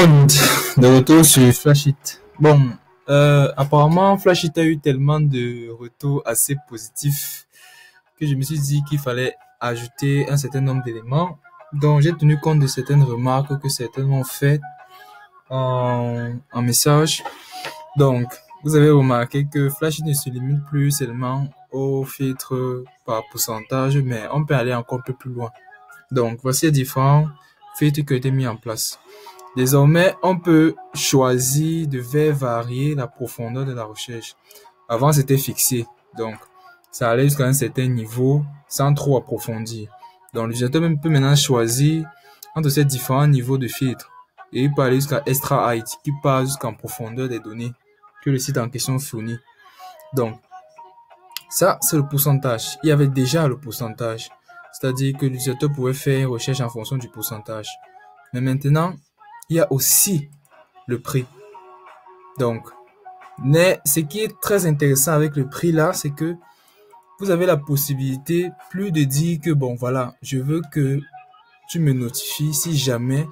monde, de retour sur Flashit. Bon, apparemment, Flashit a eu tellement de retours assez positifs que je me suis dit qu'il fallait ajouter un certain nombre d'éléments. Donc, j'ai tenu compte de certaines remarques que certains m'ont faites en message. Donc, vous avez remarqué que Flashit ne se limite plus seulement au filtre par pourcentage, mais on peut aller encore un peu plus loin. Donc, voici les différents filtres qui ont été mis en place. Désormais, on peut choisir de faire varier la profondeur de la recherche. Avant, c'était fixé. Donc, ça allait jusqu'à un certain niveau sans trop approfondir. Donc, l'utilisateur peut maintenant choisir entre ces différents niveaux de filtre. Et il peut aller jusqu'à Extra Height, qui part jusqu'en profondeur des données que le site en question fournit. Donc, ça, c'est le pourcentage. Il y avait déjà le pourcentage. C'est-à-dire que l'utilisateur pouvait faire une recherche en fonction du pourcentage. Mais maintenant, il y a aussi le prix. Donc, mais ce qui est très intéressant avec le prix là, c'est que vous avez la possibilité plus de dire que bon voilà, je veux que tu me notifies si jamais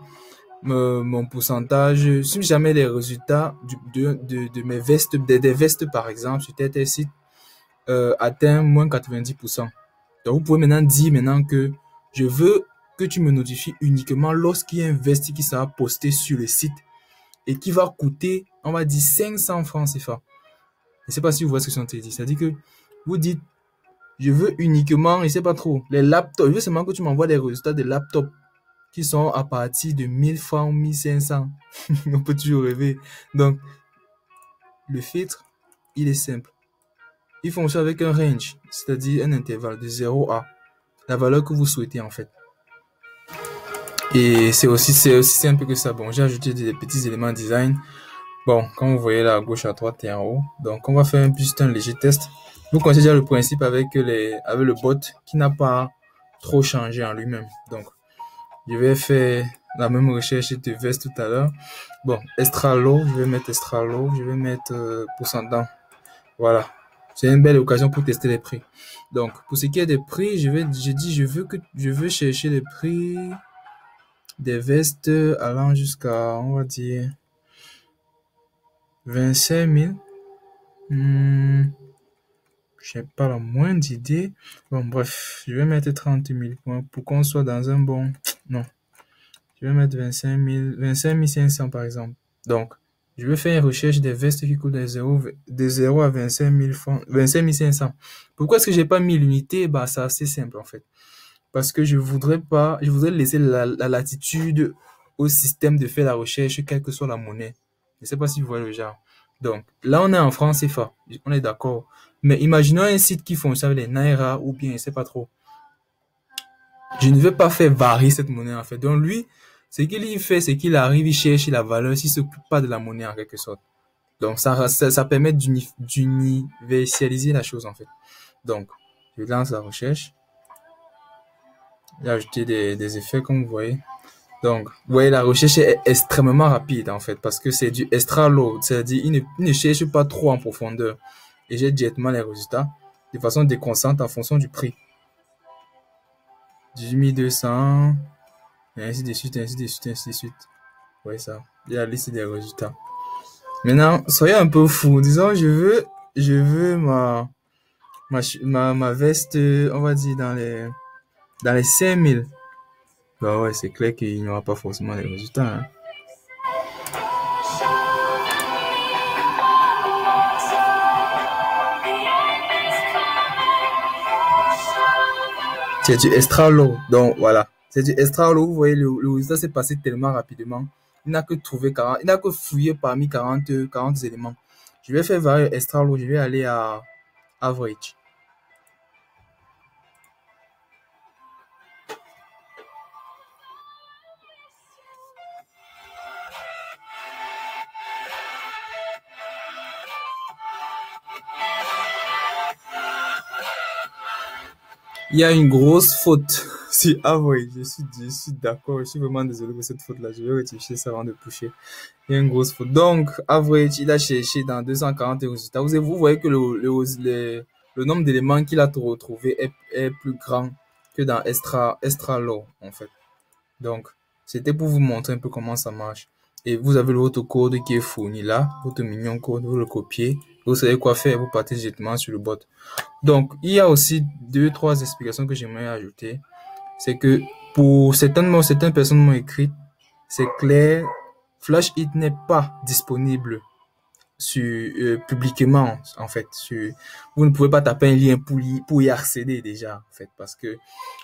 mon pourcentage, si jamais les résultats de mes vestes, des vestes par exemple sur tel site atteint moins 90%. Donc vous pouvez maintenant dire maintenant que je veux que tu me notifies uniquement lorsqu'il y a un veste qui sera posté sur le site et qui va coûter, on va dire 500 francs CFA. Je ne sais pas si vous voyez ce que je suis en train de dire. C'est-à-dire que vous dites, je veux uniquement, je ne sais pas trop, les laptops. Je veux seulement que tu m'envoies les résultats des laptops qui sont à partir de 1000 francs ou 1500. On peut toujours rêver. Donc, le filtre, il est simple. Il fonctionne avec un range, c'est-à-dire un intervalle de 0 à la valeur que vous souhaitez en fait. Et c'est aussi simple que ça. Bon, j'ai ajouté des petits éléments design. Bon, comme vous voyez là à gauche, à droite et en haut. Donc, on va faire juste un léger test. Vous connaissez déjà le principe avec le bot qui n'a pas trop changé en lui-même. Donc, je vais faire la même recherche de veste tout à l'heure. Bon, extra low, je vais mettre extra low, je vais mettre pourcentage. Voilà. C'est une belle occasion pour tester les prix. Donc, pour ce qui est des prix, je veux chercher les prix des vestes allant jusqu'à, on va dire, 25 000. Je n'ai pas la moindre idée. Bon, bref, je vais mettre 30 000 pour qu'on soit dans un bon... Non. Je vais mettre 25 500 par exemple. Donc, je vais faire une recherche des vestes qui coûtent de 0 à 25 000 francs, 25 500. Pourquoi est-ce que j'ai pas mis l'unité? Bah, c'est assez simple, en fait. Parce que je voudrais laisser la latitude au système de faire la recherche, quelle que soit la monnaie. Je ne sais pas si vous voyez le genre. Donc, là, on est en francs CFA. On est d'accord. Mais imaginons un site qui fonctionne avec les Naira ou bien, je ne sais pas trop. Je ne veux pas faire varier cette monnaie, en fait. Donc, lui, ce qu'il fait, c'est qu'il arrive, il cherche la valeur s'il ne s'occupe pas de la monnaie, en quelque sorte. Donc, ça permet d'universaliser la chose, en fait. Donc, je lance la recherche. J'ai ajouté des effets, comme vous voyez. Donc, vous voyez, la recherche est extrêmement rapide, en fait, parce que c'est du extra low. C'est-à-dire, il ne cherche pas trop en profondeur. Et j'ai directement les résultats de façon décroissante en fonction du prix. 18 200, et ainsi de suite, ainsi de suite, ainsi de suite. Vous voyez ça? Il y a la liste des résultats. Maintenant, soyez un peu fou. Disons, je veux ma veste, on va dire, dans les 5000. Bah ouais, c'est clair qu'il n'y aura pas forcément les résultats, hein. C'est du extra low. Donc, voilà. C'est du extra low. Vous voyez, le résultat s'est passé tellement rapidement. Il n'a que fouillé parmi 40 éléments. Je vais faire varier extra low. Je vais aller à average. Il y a une grosse faute sur average. Je suis d'accord. Je suis vraiment désolé pour cette faute-là. Je vais rectifier ça avant de pusher. Il y a une grosse faute. Donc, average, il a cherché dans 240 résultats. Vous voyez que le nombre d'éléments qu'il a retrouvé est plus grand que dans extra low, en fait. Donc, c'était pour vous montrer un peu comment ça marche. et vous avez votre code qui est fourni là, votre mignon code, vous le copiez, vous savez quoi faire, vous partez directement sur le bot. Donc, il y a aussi deux, trois explications que j'aimerais ajouter. C'est que pour certaines personnes m'ont écrit, c'est clair, Flashit n'est pas disponible publiquement en fait. Vous ne pouvez pas taper un lien pour y accéder déjà en fait, parce que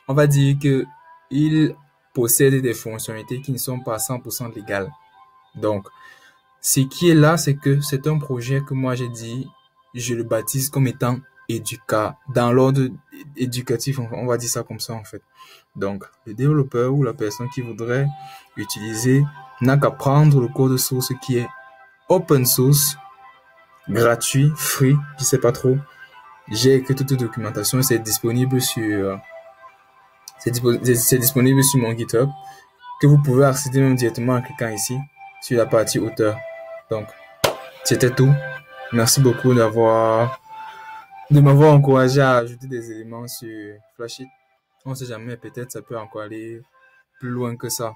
on va dire que il possède des fonctionnalités qui ne sont pas 100% légales. Donc, ce qui est là, c'est que c'est un projet que moi j'ai dit, je le baptise comme étant dans l'ordre éducatif, on va dire ça comme ça en fait. Donc, le développeur ou la personne qui voudrait utiliser n'a qu'à prendre le code source qui est open source, gratuit, free, je sais pas trop. J'ai écrit toute la documentation, c'est disponible sur mon GitHub, que vous pouvez accéder même directement en cliquant ici sur la partie auteur. Donc, c'était tout. Merci beaucoup de m'avoir encouragé à ajouter des éléments sur Flashit. On sait jamais, peut-être ça peut encore aller plus loin que ça.